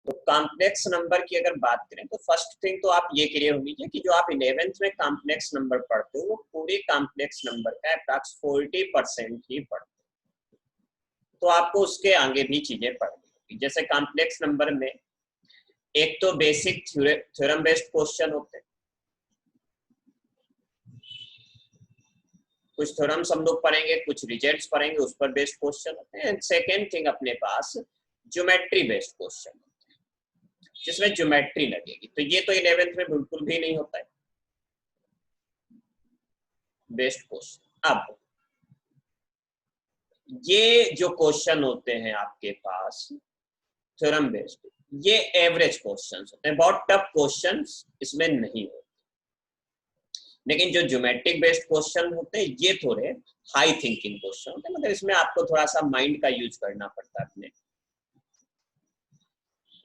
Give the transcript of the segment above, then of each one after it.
तो complex number की अगर बात करें तो फर्स्ट थिंग तो आप ये क्लियर हो लीजिए कि जो आप 11th में कॉम्प्लेक्स नंबर पढ़ते हो वो पूरे कॉम्प्लेक्स नंबर का अप्रॉक्स 40% ही पढ़ते हो, तो आपको उसके आगे भी चीजें पढ़नी होगी। जैसे कॉम्प्लेक्स नंबर में एक तो बेसिक थ्योरम बेस्ड क्वेश्चन होते हैं, कुछ थ्योरम्स हम लोग पढ़ेंगे, कुछ रिजल्ट्स पढ़ेंगे, उस पर बेस्ड क्वेश्चन होते हैं। सेकेंड थिंग अपने पास ज्योमेट्री बेस्ड क्वेश्चन होते हैं जिसमें ज्योमेट्री लगेगी, तो ये तो 11th में बिल्कुल भी नहीं होता है बेस्ड क्वेश्चन। अब ये जो क्वेश्चन होते हैं आपके पास थ्योरम बेस्ड, ये एवरेज क्वेश्चंस होते हैं, बहुत टफ क्वेश्चंस इसमें नहीं होते। लेकिन जो ज्योमेट्रिक बेस्ड क्वेश्चन होते हैं ये थोड़े हाई थिंकिंग क्वेश्चन होते हैं, मतलब इसमें आपको थोड़ा सा माइंड का यूज करना पड़ता है अपने।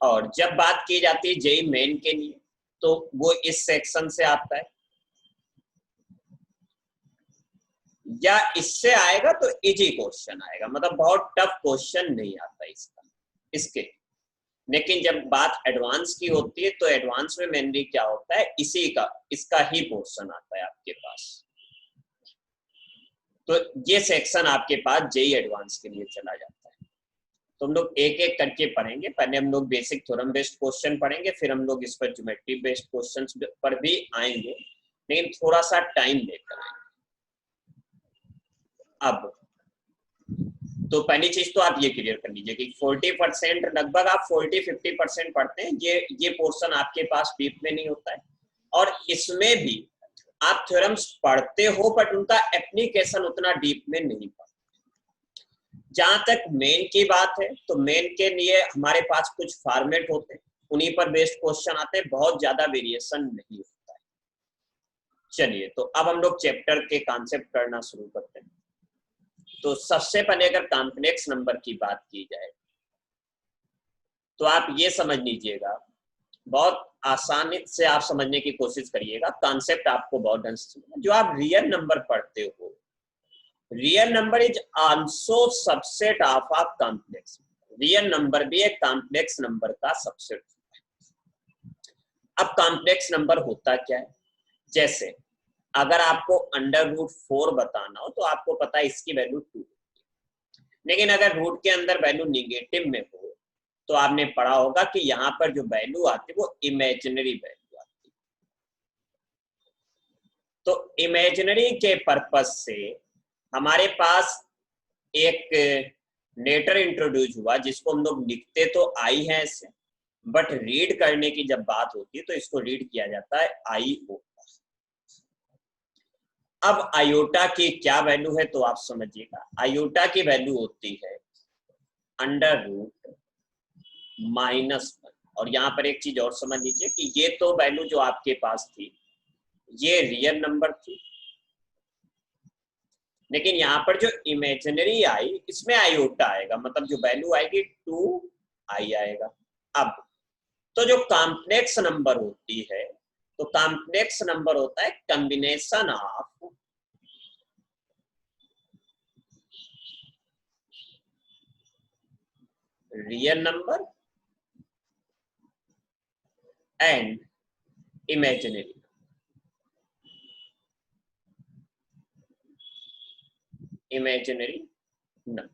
और जब बात की जाती है जेईई मेन के लिए तो वो इस सेक्शन से आता है, या इससे आएगा तो इजी क्वेश्चन आएगा, मतलब बहुत टफ क्वेश्चन नहीं आता इसके। लेकिन जब बात एडवांस की होती है तो एडवांस में मेनली क्या होता है, इसका ही पोर्शन आता है आपके पास। तो ये सेक्शन आपके पास जेईई एडवांस के लिए चला जाता है। तो हम लोग एक एक करके पढ़ेंगे, पहले हम लोग बेसिक थ्योरम बेस्ड क्वेश्चन पढ़ेंगे, फिर हम लोग इस पर ज्योमेट्री बेस्ड क्वेश्चंस पर भी आएंगे, लेकिन थोड़ा सा टाइम लेकर आएंगे। अब तो पहली चीज तो आप ये क्लियर कर लीजिए कि 40% लगभग आप 40-50% पढ़ते हैं, ये पोर्शन आपके पास डीप में नहीं होता है। और इसमें भी आप थ्योरम्स पढ़ते हो बट उनका एप्लीकेशन उतना डीप में नहीं पढ़ते। जहां तक मेन की बात है तो मेन के लिए हमारे पास कुछ फॉर्मेट होते हैं, उन्हीं पर बेस्ड क्वेश्चन आते हैं, बहुत ज्यादा वेरिएशन नहीं होता है। चलिए तो अब हम लोग चैप्टर के कॉन्सेप्ट करना शुरू करते हैं। तो सबसे पहले अगर कॉम्प्लेक्स नंबर की बात की जाए तो आप ये समझ लीजिएगा, बहुत आसानी से आप समझने की कोशिश करिएगा, कॉन्सेप्ट आपको बहुत ढंग से समझना। जो आप रियल नंबर पढ़ते हो, real number is also subset of a complex. Real number भी एक कॉम्प्लेक्स नंबर का सबसेट होता है। अब कॉम्प्लेक्स नंबर होता क्या है, जैसे अगर आपको √4 बताना हो तो आपको पता है इसकी वैल्यू 2, लेकिन अगर रूट के अंदर वैल्यू निगेटिव में हो तो आपने पढ़ा होगा कि यहाँ पर जो वैल्यू आती है वो इमेजिनरी वैल्यू आती है। तो इमेजिनरी के पर्पस से हमारे पास एक लेटर इंट्रोड्यूस हुआ जिसको हम लोग लिखते तो आई है ऐसे, बट रीड करने की जब बात होती है तो इसको रीड किया जाता है IO। अब आयोटा की क्या वैल्यू है तो आप समझिएगा, आयोटा की वैल्यू होती है √-1। और यहाँ पर एक चीज और समझ लीजिए कि ये तो वैल्यू जो आपके पास थी ये रियल नंबर थी, लेकिन यहाँ पर जो इमेजिनरी आई इसमें आयोटा आएगा, मतलब जो वैल्यू आएगी 2i आएगा। अब तो जो कॉम्प्लेक्स नंबर होती है तो कॉम्प्लेक्स नंबर होता है combination of real number and imaginary. Imaginary number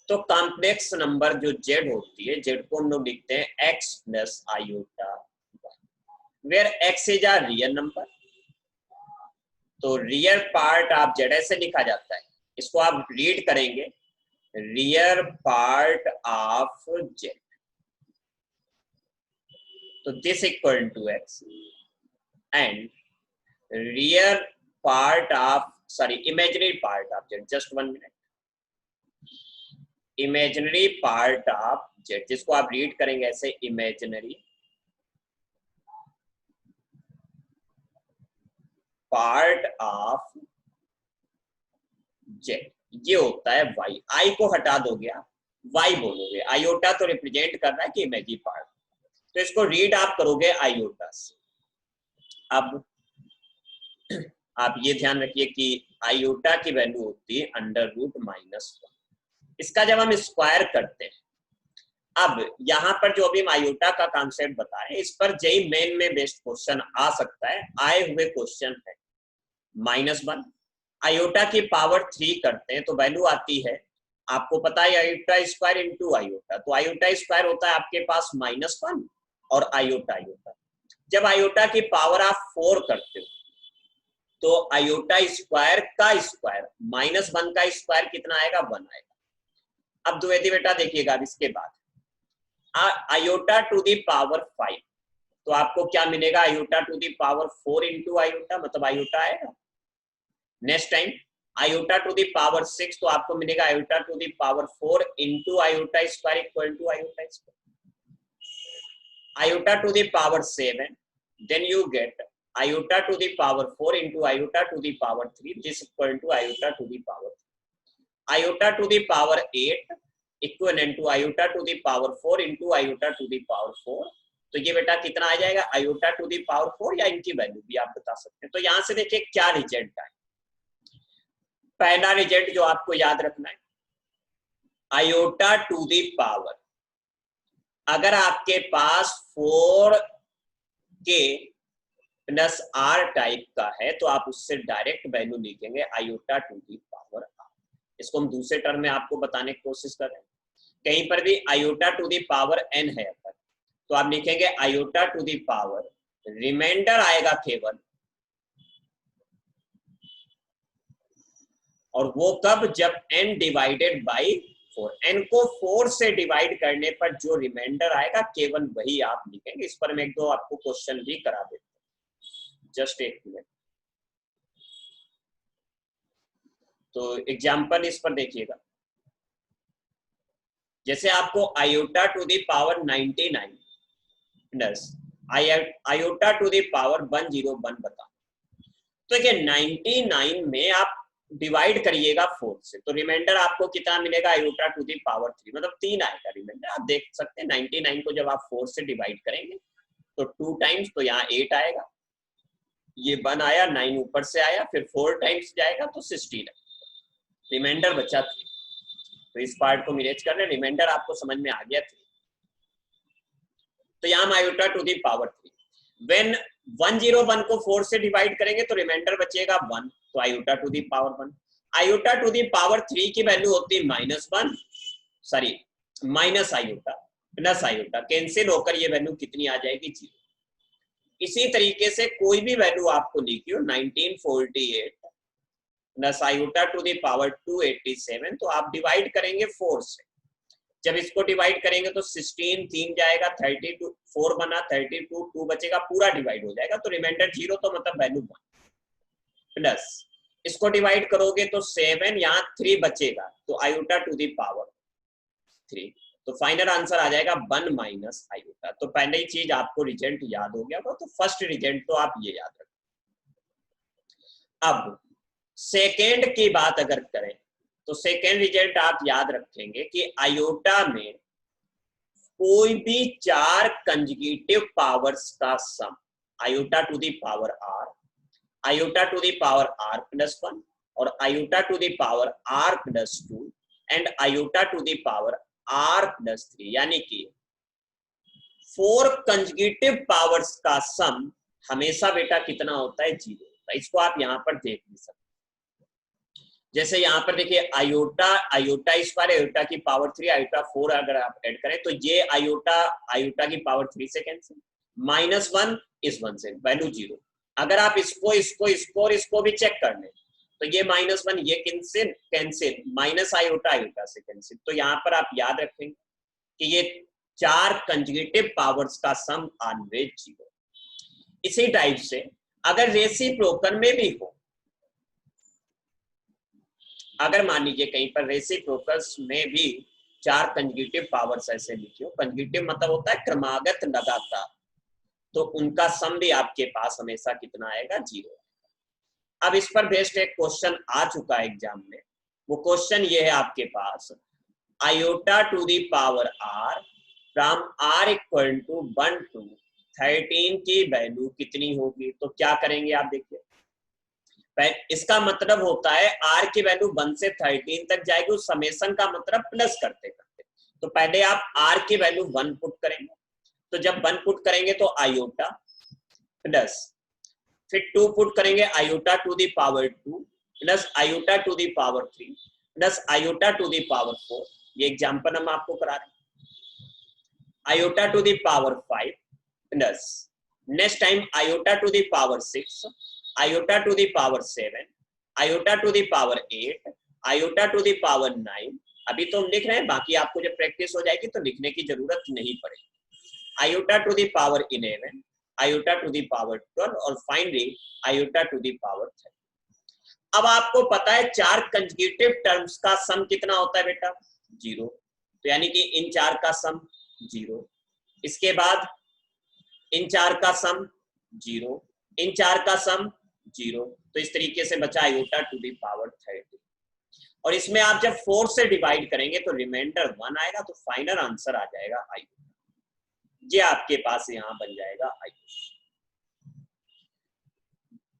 तो कॉम्प्लेक्स नंबर जो z होती है, z को हम लोग लिखते हैं x + iota, where x is a real number. तो रियल पार्ट ऑफ z ऐसे लिखा जाता है, इसको आप रीड करेंगे रियल पार्ट ऑफ z, तो this equal to x and real part of imaginary part of z, just 1 minute, imaginary part of z जिसको आप रीड करेंगे ऐसे इमेजिनरी पार्ट ऑफ z, ये होता है y। i को हटा दोगे आप y बोलोगे, आयोटा तो रिप्रेजेंट कर रहा है कि इमेजिनरी पार्ट, तो इसको रीड आप करोगे आयोटा से। अब आप ये ध्यान रखिए कि आयोटा की वैल्यू होती है √-1। इसका जब हम स्क्वायर करते हैं अब यहाँ पर जो अभी हम आयोटा का कॉन्सेप्ट बताएं, इस पर जेई मेन में बेस्ट क्वेश्चन आ सकता है। आए हुए क्वेश्चन है -1 आयोटा की पावर 3 करते हैं तो वैल्यू आती है, आपको पता है आयोटा स्क्वायर इंटू आयोटा, तो आयोटा स्क्वायर होता है आपके पास -1 और आयोटा आयोटा। जब आयोटा की पावर आप 4 करते हो तो आयोटा स्क्वायर का स्क्वायर -1 का स्क्वायर कितना आएगा, 1 आएगा। अब द्विवेदी बेटा देखिएगा, अब इसके बाद आयोटा टू दी पावर 5 तो आपको क्या मिलेगा, iota to the power 4 into iota, मतलब आयोटा आएगा। Next time iota to the power 6 तो आपको मिलेगा iota to the power 4 into iota square equal to iota square. Iota to the power 7 then you get iota to the power 4 into iota to the power 3 which is equal to iota to the power 3. Iota to the power 8 equivalent to iota to the power 4 into iota to the power 4. तो ये बेटा कितना आ जाएगा, iota to the power 4 या इनकी value भी आप बता सकते हैं। तो यहां से देखिए क्या रिजल्ट आए। पहला रिजल्ट जो आपको याद रखना है, आयोटा टू दी पावर, अगर आपके पास 4k प्लस r टाइप का है तो आप उससे डायरेक्ट वैल्यू लिखेंगे iota to the power r। इसको हम दूसरे टर्म में आपको बताने की कोशिश कर रहे हैं। कहीं पर भी iota to the power n है अगर, तो आप लिखेंगे iota to the power, remainder आएगा केवल, और वो कब, जब n डिवाइडेड बाई 4, n को 4 से डिवाइड करने पर जो रिमाइंडर आएगा केवल वही आप लिखेंगे। इस पर मैं एक दो आपको क्वेश्चन भी करा देता हूं, जस्ट एक मिनट। तो एग्जांपल इस पर देखिएगा, जैसे आपको iota to the power 99 plus iota to the power 101 बता, तो ये 99 में आप डिवाइड करिएगा 4 से, तो रिमाइंडर आपको कितना मिलेगा, आयोटा टू दी पावर 3, मतलब 3 आएगा रिमाइंडर। आप देख सकते हैं 99 को जब आप 4 से डिवाइड करेंगे तो 2 टाइम्स, तो यहाँ 8 आएगा, ये 1 आया, 9 ऊपर से आया, फिर 4 टाइम्स जाएगा तो 16 है, रिमाइंडर बचा 3। तो इस पार्ट को मिरेज कर रहे, रिमाइंडर आपको समझ में आ गया 3। तो यहाँ iota to the power 3, when 101 को 4 से डिवाइड करेंगे तो रिमाइंडर बचेगा 1, तो iota to the power 1। Iota to the power 3 की वैल्यू होती है -1, sorry minus iota plus iota, cancel होकर ये वैल्यू कितनी आ जाएगी, 0। इसी तरीके से कोई भी वैल्यू आपको लिखी हो 1948 plus iota to the power 287, तो आप डिवाइड करेंगे 4 से। जब इसको डिवाइड करेंगे तो 16 3 जाएगा, 32 4 बना, 32 2 बचेगा, पूरा डिवाइड हो जाएगा, तो रिमाइंडर 0, तो मतलब वैल्यू 1 प्लस इसको डिवाइड करोगे तो 7, यहाँ 3 बचेगा, तो आयोटा टू दी पावर 3, तो फाइनल आंसर आ जाएगा 1 माइनस आयोटा। तो पहले ही चीज आपको रिजल्ट याद हो गया होगा, तो फर्स्ट रिजल्ट तो आप ये याद रखें। अब सेकेंड की बात अगर करें तो सेकेंड रिजल्ट आप याद रखेंगे कि आयोटा में कोई भी 4 कंजुगेटिव पावर्स का sum, iota to the power r, iota to the power r plus 1 और iota to the power r plus 2 and iota to the power r plus 3, यानी कि 4 कंजुगेटिव पावर्स का सम हमेशा बेटा कितना होता है, 0 होता है। इसको आप यहाँ पर देख भी सकते हैं। जैसे यहाँ पर देखिए आयोटा स्क्वायर, आयोटा की पावर 3, आयोटा 4 अगर आप ऐड करें तो ये आयोटा की पावर 3 से कैंसिल, -1 इस 1 से, वैल्यू 0। अगर आप इसको और इसको भी चेक कर लें तो ये -1 ये कैंसिल, माइनस आयोटा से कैंसिल। तो यहाँ पर आप याद रखेंगे कि ये 4 कंजुगेटिव पावर्स का सम ऑलवेज 0। इसी टाइप से अगर रेसिप्रोकल में भी हो, अगर मान लीजिए कहीं पर रेसिप्रोकल्स में भी 4 कंजुगेटिव पावर्स ऐसे लिखी हो, कंजुगेटिव मतलब होता है क्रमागत लगातार, तो उनका सम भी आपके पास हमेशा कितना आएगा, 0। अब इस पर बेस्ड एक क्वेश्चन आ चुका है एग्जाम में, वो क्वेश्चन ये है आपके पास, iota to the power r from r equal to 1 to 13 की वैल्यू कितनी होगी। तो क्या करेंगे आप देखिए, इसका मतलब होता है r की वैल्यू 1 से 13 तक जाएगी, उस समेशन का मतलब प्लस करते करते, तो पहले आप r की वैल्यू 1 पुट करेंगे, तो जब 1 पुट करेंगे तो आयोटा प्लस, फिर 2 पुट करेंगे iota to the power 2 plus iota to the power 3 plus iota to the power 4, ये एग्जांपल हम आपको करा रहे हैं, iota to the power 5 plus next time iota to the power 6, iota to the power 7, iota to the power 8, iota to the power 9। अभी तो हम लिख रहे हैं, बाकी आपको जब प्रैक्टिस हो जाएगी तो लिखने की जरूरत नहीं पड़ेगी। Iota to the power 11, iota to the power 12 और finally iota to the power 3। अब आपको पता है 4 कंजुगेटिव टर्म्स का सम कितना होता है बेटा? 0, तो यानी कि इन 4 का सम 0, इसके बाद इन 4 का सम 0, इन 4 का सम 0, तो इस तरीके से बचा आयोटा टू द पावर 30। और इसमें आप जब 4 से डिवाइड करेंगे तो रिमाइंडर 1 आएगा, तो फाइनल आंसर आ जाएगा आयोटा, ये आपके पास यहां बन जाएगा आयोटा।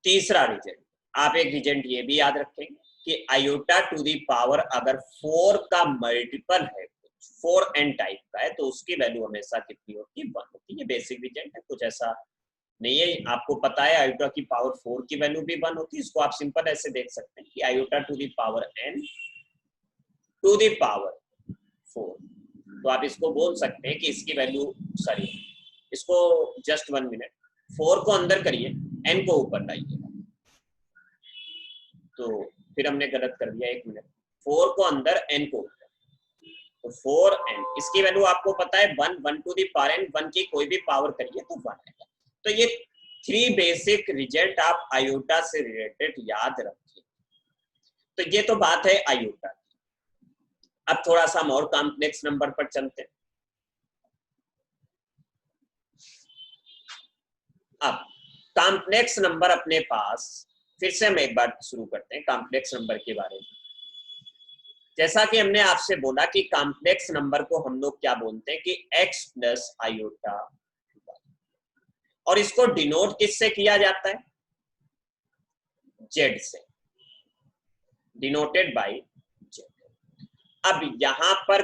तीसरा रिजल्ट, आप एक रिजल्ट ये भी याद रखेंगे कि आयोटा टू द पावर अगर 4 का मल्टीपल है, 4n टाइप का है, तो उसकी वैल्यू हमेशा कितनी होती है? 1 होती है। ये बेसिक रिजल्ट है, कुछ ऐसा नहीं है, आपको पता है आयोटा की पावर 4 की वैल्यू भी 1 होती है। इसको आप सिंपल ऐसे देख सकते हैं कि iota to the power n to the power 4, तो आप इसको बोल सकते हैं कि इसकी वैल्यू, सॉरी इसको जस्ट 1 मिनट, 4 को अंदर करिए, n को ऊपर लाइए, तो फिर हमने गलत कर दिया, 1 मिनट, 4 को अंदर n को ऊपर, तो 4n, इसकी वैल्यू आपको पता है 1, 1 टू द पावर n, 1 की कोई भी पावर करिए तो 1 आएगा। तो ये 3 बेसिक रिजल्ट आप आयोटा से रिलेटेड याद रखिए। तो ये तो बात है आयोटा की। अब थोड़ा सा हम और कॉम्प्लेक्स नंबर पर चलते हैं। अब कॉम्प्लेक्स नंबर अपने पास, फिर से हम एक बार शुरू करते हैं कॉम्प्लेक्स नंबर के बारे में। जैसा कि हमने आपसे बोला कि कॉम्प्लेक्स नंबर को हम लोग क्या बोलते हैं कि x प्लस आयोटा, और इसको डिनोट किससे किया जाता है? z से, डिनोटेड बाय z। अब यहां पर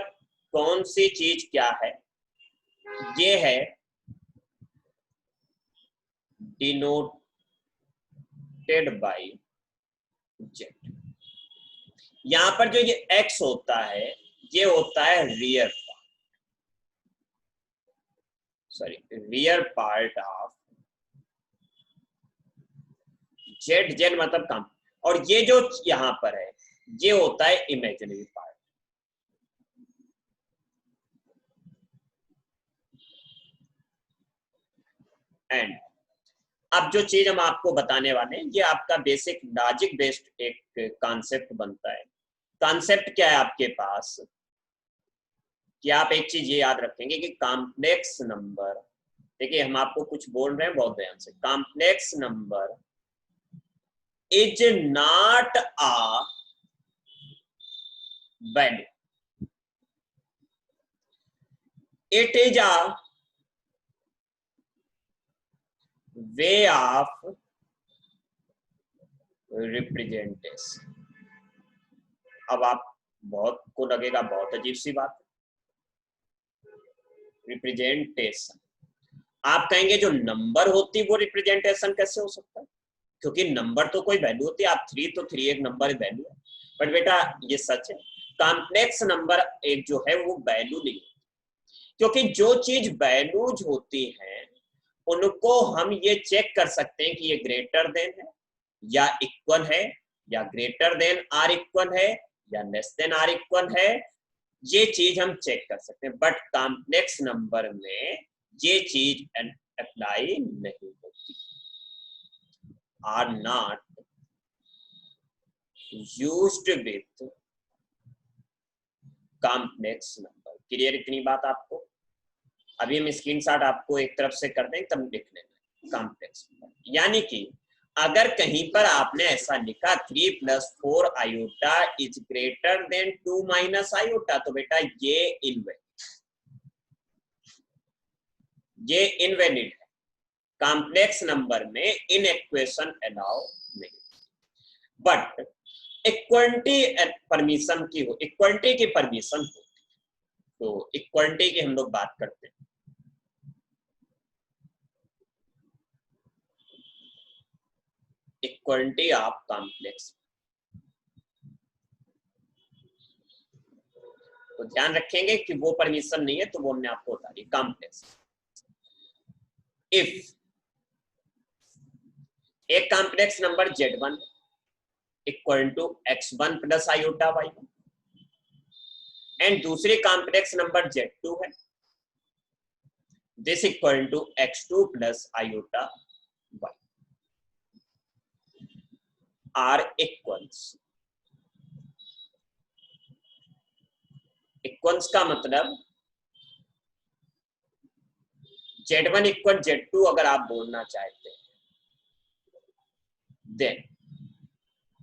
कौन सी चीज क्या है? ये है डिनोटेड बाय z। यहां पर जो ये x होता है, ये होता है rear part, sorry rear part of z, z मतलब कम, और ये जो यहां पर है ये होता है इमेजिनरी पार्ट। एंड अब जो चीज हम आपको बताने वाले हैं, ये आपका बेसिक लॉजिक बेस्ड एक कॉन्सेप्ट बनता है। कॉन्सेप्ट क्या है आपके पास कि आप एक चीज ये याद रखेंगे कि कॉम्प्लेक्स नंबर, देखिए हम आपको कुछ बोल रहे हैं बहुत ध्यान से, complex number is not a value, it is a way of representation. अब आप बहुत को लगेगा बहुत अजीब सी बात, रिप्रेजेंटेशन, आप कहेंगे जो नंबर होती वो रिप्रेजेंटेशन कैसे हो सकता है? क्योंकि नंबर तो कोई वैल्यू होती है, आप 3 तो 3 एक नंबर वैल्यू है, बट बेटा ये सच है, कॉम्प्लेक्स नंबर एक जो है वो वैल्यू नहीं होती, क्योंकि जो चीज वैल्यूज होती हैं उनको हम ये चेक कर सकते हैं कि ये ग्रेटर देन है या इक्वल है, या ग्रेटर देन आर इक्वल है, या लेस देन आर इक्वल है, ये चीज हम चेक कर सकते हैं। बट कॉम्प्लेक्स नंबर में ये चीज अप्लाई नहीं होती, are not used with complex number. Clear इतनी बात आपको? अभी हम स्क्रीनशॉट आपको एक तरफ से कर दें तब लिख लेना कॉम्प्लेक्स नंबर, यानी कि अगर कहीं पर आपने ऐसा लिखा 3 + 4 iota is greater than 2 - iota, तो बेटा ये इनवैलिड है। कॉम्प्लेक्स नंबर में इन इक्वेशन अलाउ नहीं, बट इक्वलिटी परमिशन की परमिशन होती है। तो इक्वलिटी की हम लोग बात करते हैं। इक्वलिटी ऑफ कॉम्प्लेक्स, तो ध्यान रखेंगे कि वो परमिशन नहीं है, तो वो हमने आपको बता दी। कॉम्प्लेक्स, इफ एक complex number Z1 equal to x1 plus iota y1 and दूसरी कॉम्प्लेक्स नंबर Z2 है, this equal to x2 plus iota y are equals. Equals का मतलब Z1 इक्वल Z2 अगर आप बोलना चाहते हैं, देन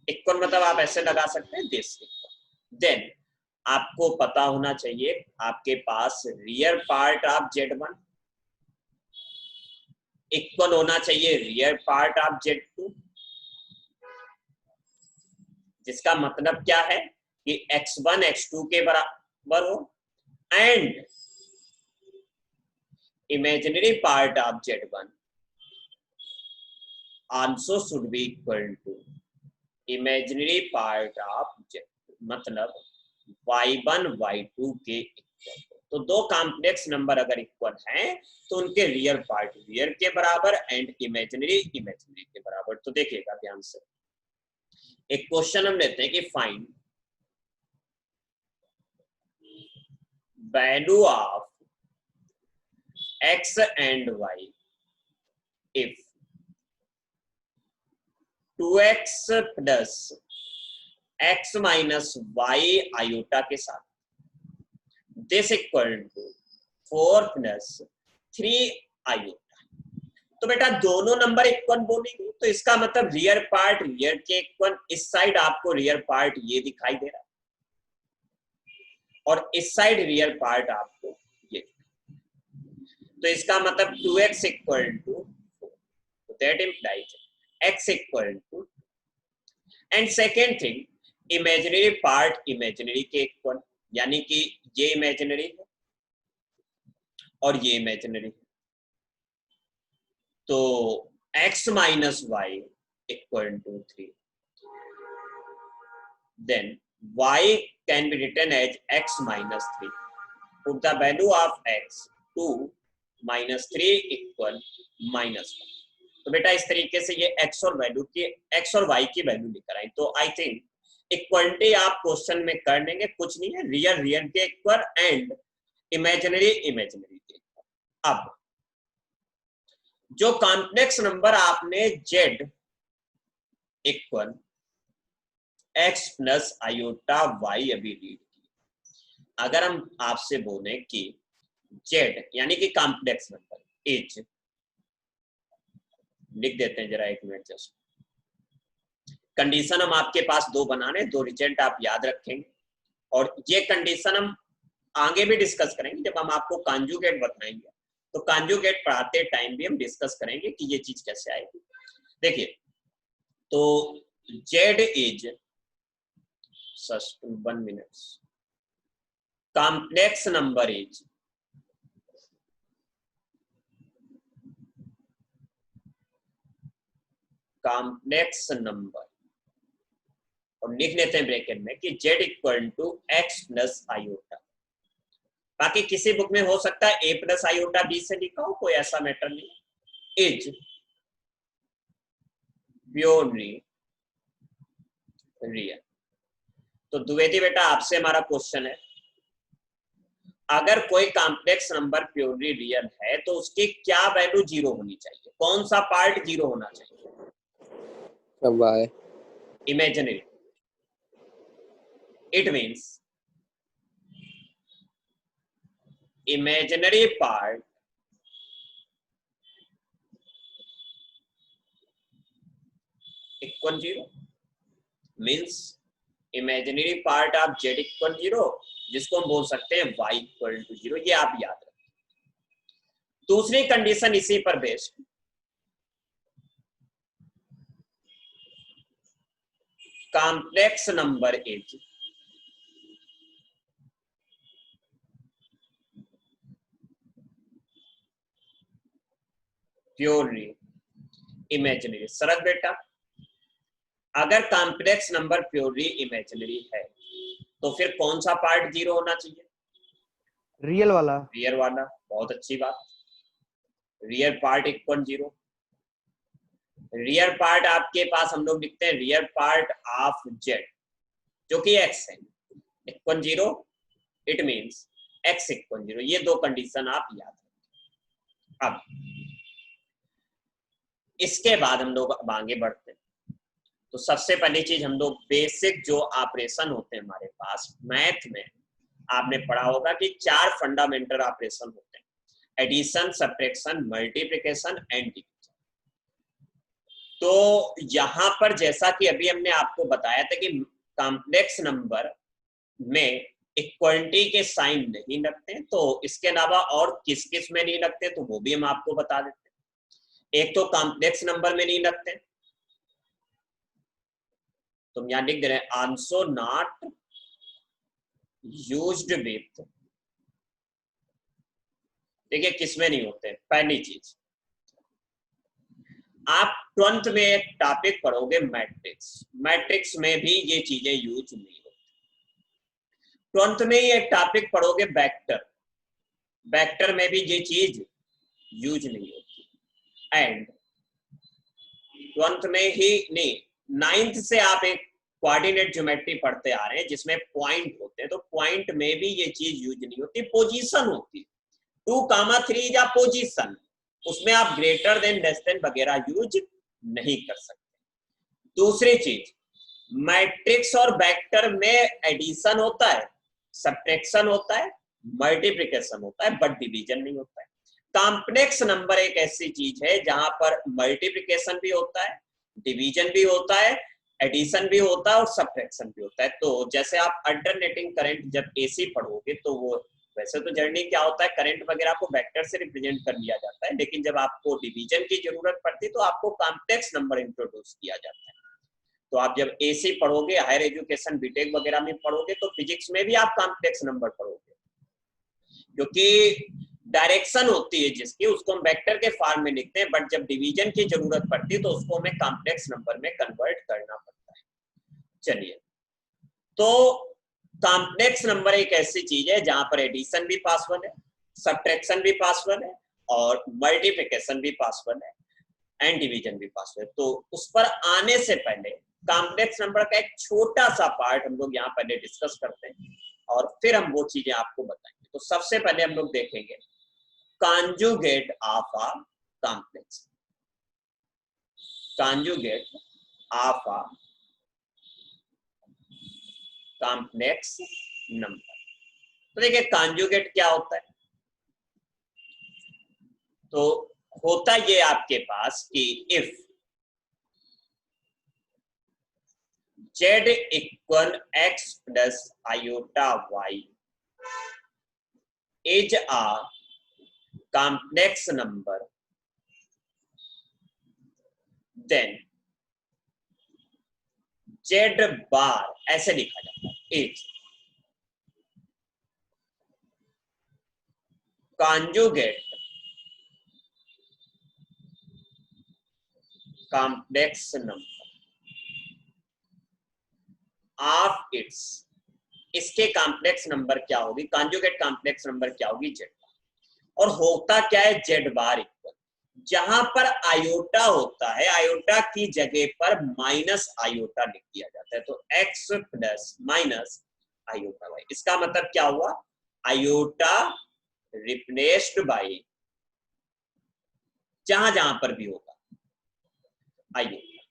इक्वल मतलब आप ऐसे लगा सकते हैं दिस इक्वल। देन आपको पता होना चाहिए आपके पास real part of Z1 equal होना चाहिए रियल पार्ट ऑफ Z2, जिसका मतलब क्या है कि x1 x2 के बराबर हो and imaginary part of Z1 also should be equal to imaginary part of Z2, मतलब y1 y2 के इक्वल। तो दो कॉम्प्लेक्स नंबर अगर इक्वल हैं तो उनके रियल पार्ट रियल के बराबर एंड इमेजिनरी इमेजिनरी के बराबर। तो देखिएगा ध्यान से, एक क्वेश्चन हम लेते हैं कि find value of x and y if 2x plus x minus y iota के साथ, this equal to 4 plus 3 iota. तो बेटा दोनों नंबर इक्वल बोलेंगे तो इसका मतलब रियल पार्ट रियल के इक्वल। इस साइड आपको रियल पार्ट ये दिखाई दे रहा है और इस साइड रियल पार्ट आपको ये, तो इसका मतलब 2x equal to 4, that implies x equal to, and second thing imaginary part imaginary के इक्वल, यानी कि ये इमेजिनरी है और ये इमेजिनरी है। तो x minus y equal to 3, then y can be written as x minus 3, put the value of x 2 minus 3 equal minus 1। तो बेटा इस तरीके से ये x और वैल्यू की x और y की वैल्यू लेकर आई। तो आई थिंक इक्वलिटी आप क्वेश्चन में कर लेंगे, कुछ नहीं है, रियल रियल के इक्वल एंड इमेजिनरी इमेजिनरी के इक्वल। अब जो कॉम्प्लेक्स नंबर आपने z equal x plus iota y अभी रीड की, अगर हम आपसे बोले कि z यानी कि कॉम्प्लेक्स नंबर इज, लिख देते हैं जरा एक मिनट जस्ट, कंडीशन हम आपके पास दो बनाने, दो रिजल्ट आप याद रखेंगे और ये कंडीशन हम आगे भी डिस्कस करेंगे जब हम आपको कॉन्जुगेट बताएंगे। तो कॉन्जुगेट पढ़ाते टाइम भी हम डिस्कस करेंगे कि ये चीज कैसे आएगी। देखिए, तो z is 1 minute, complex number is complex number, और लिख लेते हैं ब्रैकेट में कि z equal to x plus iota. बाकी किसी बुक में हो सकता है a प्लस आयोटा b से लिखा हो, कोई ऐसा मैटर नहीं। Is purely real. तो द्विवेदी बेटा आपसे हमारा क्वेश्चन है, अगर कोई कॉम्प्लेक्स नंबर प्योरली रियल है तो उसकी क्या वैल्यू 0 होनी चाहिए? कौन सा पार्ट 0 होना चाहिए? y imaginary. It means imaginary part equal 0 means imaginary part of z equal 0, जिसको हम बोल सकते हैं y equal to 0। ये आप याद रखें। दूसरी कंडीशन इसी पर based, complex number is purely imaginary. Sharad बेटा, अगर कॉम्प्लेक्स नंबर प्योरली इमेजिनरी है तो फिर कौन सा पार्ट जीरो होना चाहिए? रियल वाला। रियल वाला। बहुत अच्छी बात। Real part equal zero. Real part आपके पास हम लोग लिखते हैं रियल पार्ट ऑफ जेड जो कि एक्स है equal zero, it means x equal zero. ये दो कंडीशन आप याद रखें। अब इसके बाद हम लोग अब आगे बढ़ते हैं। तो सबसे पहली चीज हम लोग बेसिक जो ऑपरेशन होते हैं हमारे पास मैथ में आपने पढ़ा होगा कि 4 फंडामेंटल ऑपरेशन होते हैं, addition, subtraction, multiplication and division. तो यहां पर जैसा कि अभी हमने आपको बताया था कि कॉम्प्लेक्स नंबर में इक्वलिटी के साइन नहीं लगते, तो इसके अलावा और किस किस में नहीं लगते तो वो भी हम आपको बता देते हैं। एक तो कॉम्प्लेक्स नंबर में नहीं लगते, तुम यहां लिख दे रहे हैं आल्सो नॉट यूज्ड विथ। देखिए किसमें नहीं होते। पहली चीज, आप 12th में एक टॉपिक पढ़ोगे मैट्रिक्स, मैट्रिक्स में भी ये चीजें यूज नहीं होती। 12th में ही एक टॉपिक पढ़ोगे वेक्टर, वेक्टर में भी ये चीज यूज नहीं होती। एंड 12th में ही नहीं, 9th से आप एक कोऑर्डिनेट ज्योमेट्री पढ़ते आ रहे हैं जिसमें पॉइंट होते हैं, तो पॉइंट में भी ये चीज यूज नहीं होती, पोजीशन होती। 2, 3 या पोजीशन, उसमें आप ग्रेटर देन लेस देन वगैरह यूज नहीं कर सकते। दूसरी चीज, मैट्रिक्स और वेक्टर में एडिशन होता है, सब्ट्रैक्शन होता है, मल्टीप्लिकेशन होता है, बट डिवीजन नहीं होता है। कॉम्प्लेक्स नंबर एक ऐसी चीज है जहां पर मल्टीप्लिकेशन भी होता है, डिवीजन भी होता है, एडिशन भी होता है और सब्ट्रैक्शन भी होता है। तो जैसे आप अल्टरनेटिंग करंट जब एसी पढ़ोगे तो वो वैसे तो जर्नी क्या होता है, करंट वगैरह को वेक्टर से रिप्रेजेंट कर लिया जाता है, लेकिन जब आपको डिवीजन की जरूरत पड़ती है तो आपको कॉम्प्लेक्स नंबर इंट्रोड्यूस किया जाता है। तो आप जब एसी पढ़ोगे, हायर एजुकेशन बीटेक वगैरह में पढ़ोगे तो फिजिक्स में भी आप कॉम्प्लेक्स नंबर पढ़ोगे, क्योंकि डायरेक्शन होती है जिसकी, उसको हम वेक्टर के फॉर्म में लिखते हैं, बट जब डिवीजन की जरूरत पड़ती है तो उसको हमें कॉम्प्लेक्स नंबर में कन्वर्ट करना पड़ता है। चलिए, तो कॉम्प्लेक्स नंबर एक ऐसी चीज है जहां पर एडिशन भी पॉसिबल है, सब्ट्रैक्शन भी पॉसिबल है और मल्टीप्लिकेशन भी पॉसिबल है एंड डिवीजन भी पॉसिबल है। तो उस पर आने से पहले कॉम्प्लेक्स नंबर का एक छोटा सा पार्ट हम लोग यहाँ पहले डिस्कस करते हैं और फिर हम वो चीजें आपको बताएंगे। तो सबसे पहले हम लोग देखेंगे conjugate of a complex, conjugate of a complex number। तो देखिए conjugate क्या होता है, तो होता ये आपके पास कि if z equal x plus iota y is a complex number, then z bar ऐसे लिखा जाता है, is conjugate complex number of its। इसके कॉम्प्लेक्स नंबर क्या होगी, कॉन्जुगेट कॉम्प्लेक्स नंबर क्या होगी, z। और होता क्या है, z बार इक्वल, जहां पर आयोटा होता है आयोटा की जगह पर माइनस आयोटा लिख दिया जाता है, तो x plus minus iota y। इसका मतलब क्या हुआ, आयोटा रिप्लेस्ड बाय जहां जहां पर भी होगा आयोटा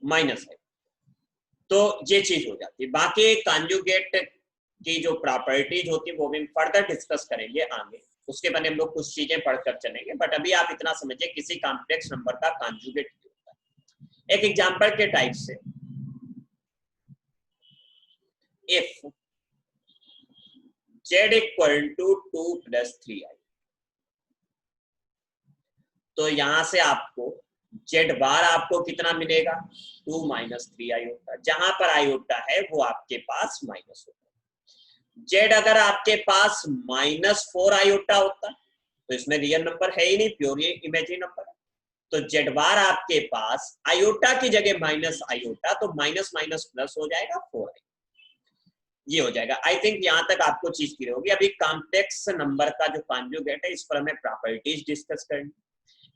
माइनस है, तो ये चीज हो जाती है। बाकी कॉन्जुगेट की जो प्रॉपर्टीज होती है वो भी फर्दर डिस्कस करेंगे आगे, उसके पहले हम लोग कुछ चीजें पढ़कर चलेंगे, बट अभी आप इतना समझिए किसी कॉम्प्लेक्स नंबर का कॉन्जुगेट होता है। एक एग्जांपल के टाइप से, if z equal to 2 + 3i, तो यहां से आपको z बार आपको कितना मिलेगा, 2 - 3i होता है, जहां पर i होता है वो आपके पास माइनस होता है। z अगर आपके पास -4 आयोटा होता तो इसमें रियल नंबर है ही नहीं, प्योरली इमेजिनरी नंबर है, तो जेड बार आपके पास आयोटा की जगह माइनस आयोटा, तो माइनस माइनस प्लस हो जाएगा 4i, ये हो जाएगा। आई थिंक यहां तक आपको चीज क्लियर होगी। अभी कॉम्प्लेक्स नंबर का जो कॉन्जुगेट है, इस पर हमें प्रॉपर्टीज डिस्कस करनी,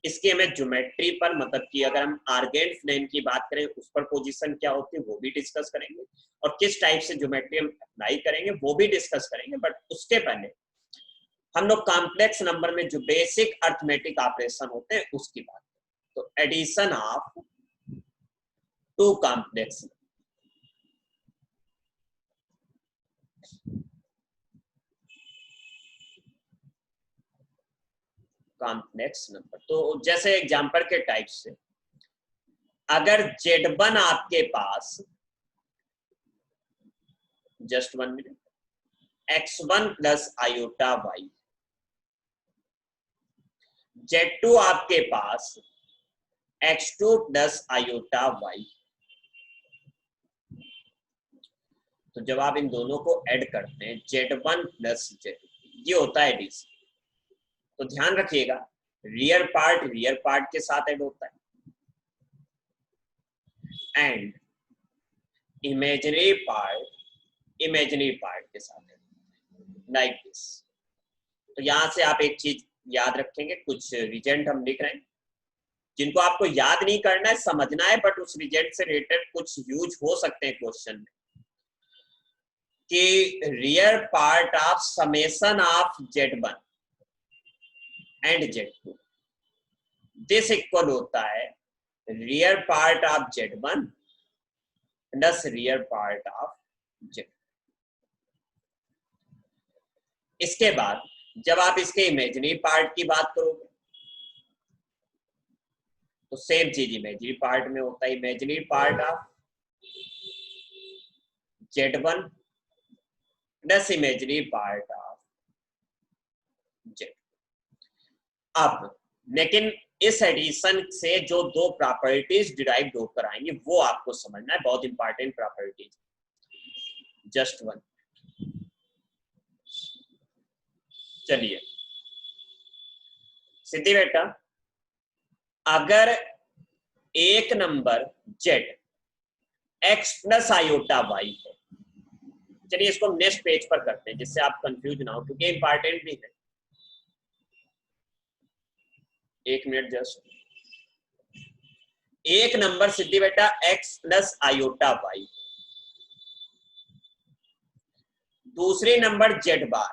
इसकी हमें ज्योमेट्री पर, मतलब कि अगर हम आर्गेंट फ्लेम की बात करें उस पर पोजीशन क्या होती है वो भी डिस्कस करेंगे, और किस टाइप से ज्योमेट्री हम अप्लाई करेंगे वो भी डिस्कस करेंगे। बट उसके पहले हम लोग कॉम्प्लेक्स नंबर में जो बेसिक अर्थमेटिक ऑपरेशन होते हैं उसकी बात करें। तो addition of two complex number, तो जैसे एग्जांपल के टाइप से, अगर Z1 आपके पास, just 1 minute, x1 plus iota y, Z2 आपके पास x2 प्लस आयोटा y, तो जब आप इन दोनों को ऐड करते हैं Z1 प्लस Z2, ये होता है एडिशन। तो ध्यान रखिएगा, रियल पार्ट के साथ ऐड होता है एंड इमेजिनरी पार्ट के साथ ऐड, लाइक दिस। तो यहां से आप एक चीज याद रखेंगे, कुछ रिजल्ट हम लिख रहे हैं जिनको आपको याद नहीं करना है, समझना है, बट उस रिजल्ट से रिलेटेड कुछ यूज हो सकते हैं क्वेश्चन में, कि real part of summation of Z1 and Z2, this equal होता है real part of Z1 plus real part of Z2। इसके बाद जब आप इसके इमेजिनरी पार्ट की बात करोगे तो सेम चीज इमेजिनरी पार्ट में होता है, imaginary part of Z1 plus imaginary part of Z2। अब लेकिन इस एडिशन से जो दो प्रॉपर्टीज डिराइव होकर आएंगे वो आपको समझना है, बहुत इंपॉर्टेंट प्रॉपर्टीज। जस्ट 1, चलिए सिद्धि बेटा, अगर एक number Z x plus iota y है, चलिए इसको हम नेक्स्ट पेज पर करते हैं जिससे आप कंफ्यूज ना हो, क्योंकि इंपॉर्टेंट भी है। एक मिनट, जस्ट एक नंबर सिद्धि बेटा x प्लस आयोटा y, दूसरी नंबर Z बार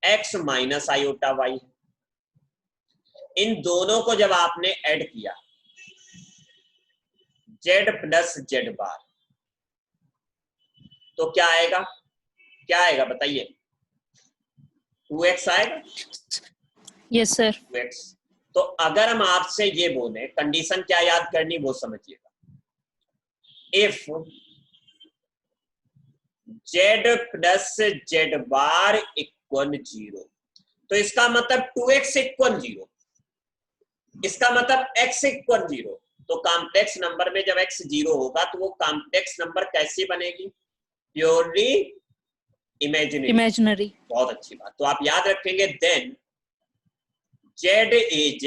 x माइनस आयोटा y। इन दोनों को जब आपने ऐड किया Z प्लस Z बार, तो क्या आएगा, बताइए? 2x आएगा। Yes sir. 2x। तो अगर हम आपसे ये बोले, कंडीशन क्या याद करनी वो समझिएगा, if Z plus Z bar equal 0, तो इसका मतलब 2x इक्वल 0, इसका मतलब x इक्वल 0। तो कॉम्प्लेक्स नंबर में जब x 0 होगा तो वो कॉम्प्लेक्स नंबर कैसी बनेगी? Purely imaginary. बहुत अच्छी बात। तो आप याद रखेंगे, then Z is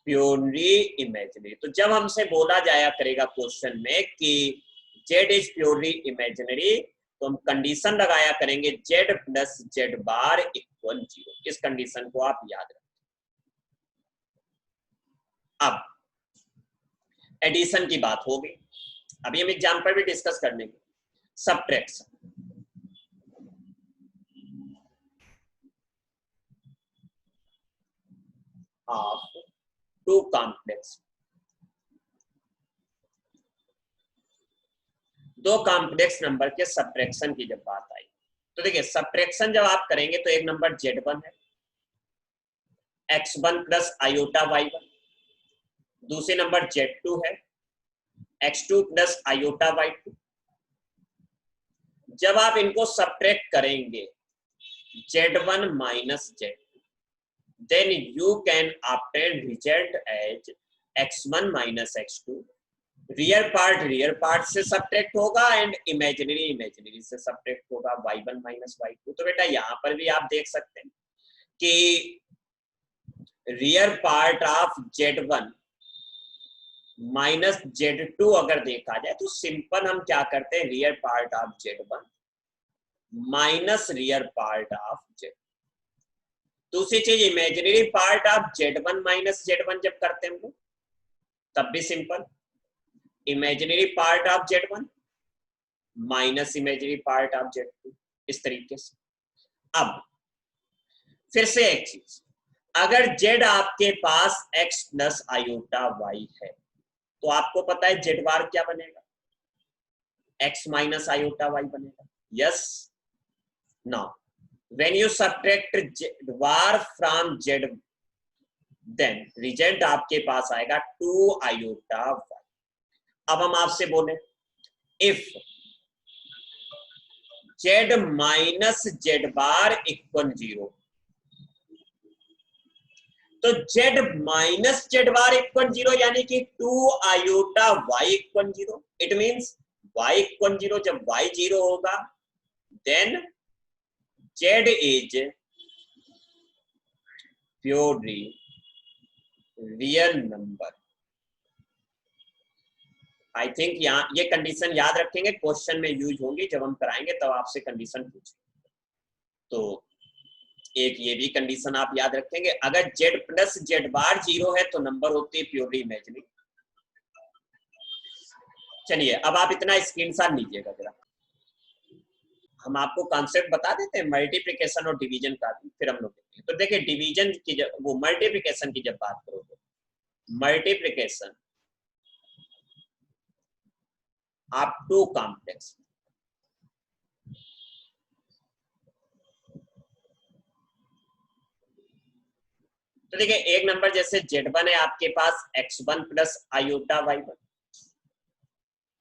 purely imaginary. तो जब हमसे बोला जाया करेगा क्वेश्चन में कि Z इज प्योरली इमेजिनरी, तो हम कंडीशन लगाया करेंगे Z plus Z bar equal 0। इस कंडीशन को आप याद रखें। अब एडिशन की बात हो गई, अभी हम एग्जाम्पल भी डिस्कस कर लेंगे। सब्ट्रैक्शन, ऑफ टू कॉम्प्लेक्स, दो कॉम्प्लेक्स नंबर के सब्ट्रैक्शन की जब बात आई, तो देखिए सब्ट्रैक्शन जब आप करेंगे तो एक नंबर Z1 है, x1 प्लस आयोटा y1, दूसरे नंबर Z2 है, x2 प्लस आयोटा y2। जब आप इनको सब्ट्रैक्ट करेंगे Z1 minus Z2, then you can obtain result as x1 minus x2। Real part से सब्ट्रैक्ट होगा एंड इमेजिनरी से सब्ट्रैक्ट होगा, y1 माइनस y2। तो बेटा यहां पर भी आप देख सकते हैं कि rear part of Z1 minus Z2 अगर देखा जाए तो सिंपल हम क्या करते हैं, rear part of Z1 minus rear part of Z। दूसरी चीज imaginary part of Z1 minus Z1 जब करते हैं हम लोग तब भी simple, imaginary part of Z1 minus imaginary part of Z2, इस तरीके से। अब फिर से एक चीज, अगर Z आपके पास x प्लस आयोटा y है तो आपको पता है Z बार क्या बनेगा, x माइनस आयोटा y बनेगा। Yes, now when you subtract Z bar from Z, then result आपके पास आएगा 2 आयोटा y। अब हम आपसे बोले if Z minus Z bar equal 0, तो Z minus Z bar equal 0 यानी कि 2 iota y equal 0। It means y equal 0, जब y 0 होगा then Z is purely real number. I think यहाँ ये कंडीशन याद रखेंगे, क्वेश्चन में यूज होंगी, जब हम कराएंगे तब आपसे कंडीशन पूछेंगे। तो एक ये भी कंडीशन आप याद रखेंगे, अगर Z प्लस Z बार 0 है तो नंबर होती है प्योरली इमेजिनरी। चलिए अब आप इतना स्क्रीनशॉट लीजिएगा जरा, हम आपको कॉन्सेप्ट बता देते हैं मल्टीप्लिकेशन और डिवीजन का भी, फिर हम लोग देखते हैं। तो देखिए डिवीजन की वो मल्टीप्लिकेशन की जब बात करोगे, मल्टीप्लिकेशन आप टू कॉम्प्लेक्स, तो देखिए एक नंबर जैसे Z1 है आपके पास x1 प्लस आयोटा y1,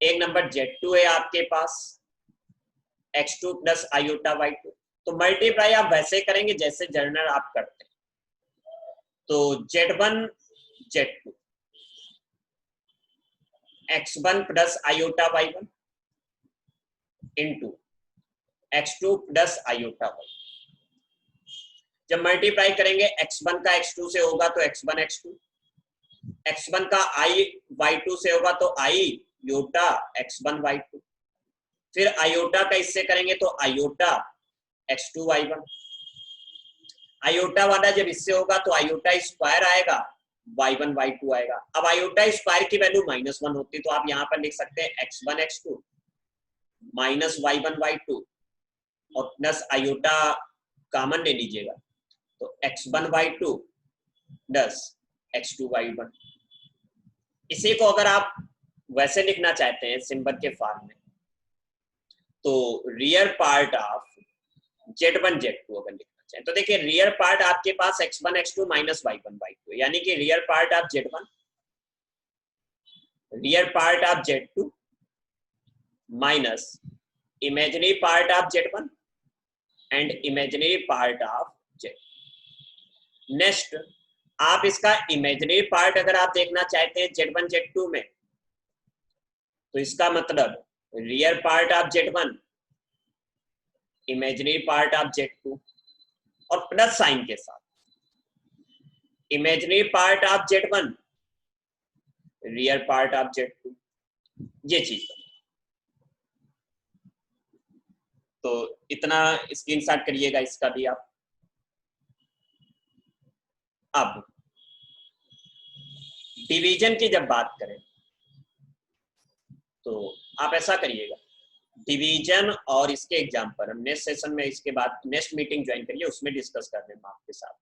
एक नंबर Z2 है आपके पास x2 प्लस आयोटा y2। तो मल्टीप्लाई आप वैसे करेंगे जैसे जर्नल आप करते हैं, तो Z1 Z2 x1 plus iota y1 into x2 plus iota y। जब मल्टीप्लाई करेंगे x1 का x2 से होगा तो x1 x2, x1 का i y2 से होगा तो i योटा x1 y2, फिर आयोटा का इससे करेंगे तो आयोटा x2 y1, आयोटा वाला जब इससे होगा तो आयोटा स्क्वायर आएगा, y1 y2 आएगा। अब आयोटा स्क्वायर की वैल्यू -1 होती है तो आप यहाँ पर लिख सकते हैं x1 x2 minus y1 y2 और प्लस आयोटा कॉमन ले लीजिएगा तो x1 y2 plus x2 y1। इसी को अगर आप वैसे लिखना चाहते हैं सिंबल के फॉर्म में, तो rear part of Z1 Z2 अगर लिखना चाहें तो देखिए रियर पार्ट आपके पास x1 x2 minus y1 y2, यानी कि rear part of Z1 rear part of Z2 minus imaginary part of Z1 and imaginary part of Z। Next आप इसका इमेजिनरी पार्ट अगर आप देखना चाहते हैं Z1 Z2 में, तो इसका मतलब rear part of Z1 imaginary part of Z2 और प्लस साइन के साथ imaginary part of Z1 rear part of Z2, ये चीज। तो इतना स्क्रीनशॉट करिएगा इसका भी आप। अब डिवीजन की जब बात करें तो आप ऐसा करिएगा, डिवीजन और इसके एग्जाम्पल हम नेक्स्ट सेशन में, इसके बाद नेक्स्ट मीटिंग ज्वाइन करिए, उसमें डिस्कस कर रहे हैं आपके साथ।